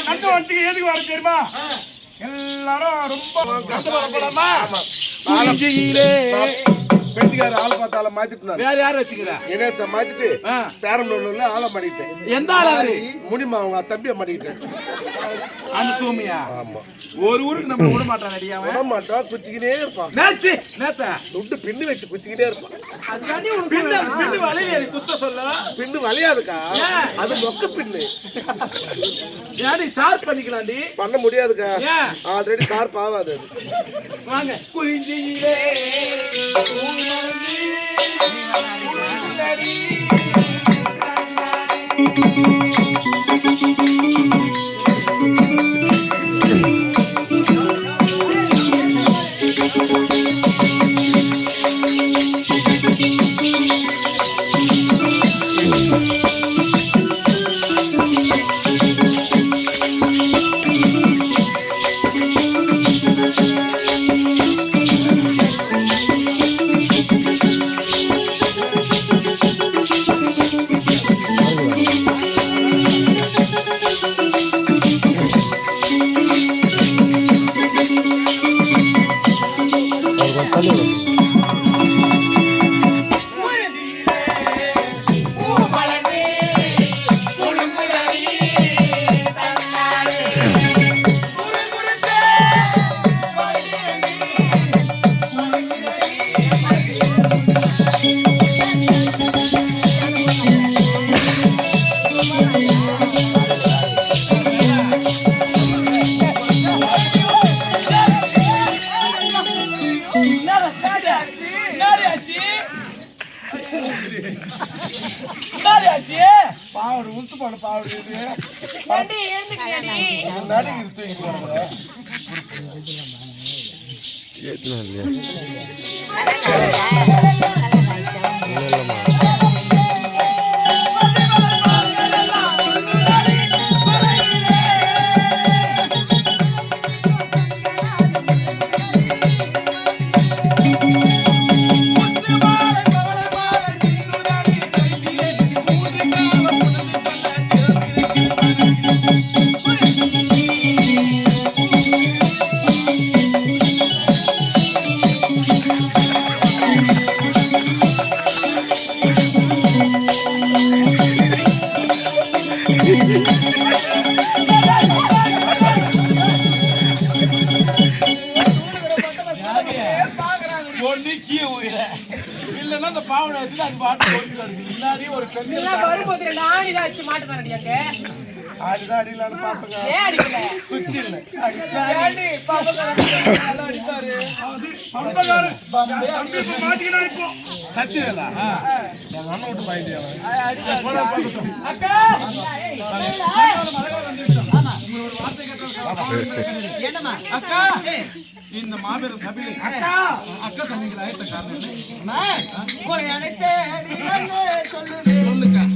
நட்டு வந்துட்டு எதுக்கு வர தெரியுமா? எல்லாரும் ரொம்ப பெட்டிக்கார ஆள் பார்த்தால மாத்திட்டு வேற யாரும் வச்சுக்கிற இனேச மாத்திட்டு பேரம்பலூர்ல ஆளை மாட்டிக்கிட்டேன். எந்த ஆளு? முடியுமா அவங்க தம்பியை மாட்டிக்கிட்டேன். அந்த சோமியா? ஆமா. ஒரு ஊருக்கு நம்ம விட மாட்டான். விட மாட்டான், குத்திக்கிட்டே இருப்பான். துட்டு பின்னு வச்சு குத்திக்கிட்டே இருப்பான். பின்னு வளைய குத்த சொல்ல பின்னு வளையாதுக்கா, அது மொக்க பின்னு. ஏடி சார்ப் பண்ணிக்கலாம்டி. பண்ண முடியாதுக்கா, ஆல்ரெடி சார்ப் ஆகாது. வாங்க குறிஞ்சியிலே பாவடு உளுத்து போன பாவடு இல்லன்னா அந்த பாவனை வச்சு அது பாட்டு முன்னாடி ஒரு வரும்போது ஆணிதாச்சு மாட்டு தரடியாக்க ஆடிதான் அடிக்கலான்னு பாத்துங்க சுத்தி இல்லை சத்தியலா எங்க அண்ணன் விட்டு பாயிட்டு அக்கா இந்த மாபெரும் சபையில் அக்கா தம்பிகள் ஆயத்த காரணம் சொல்லுங்க.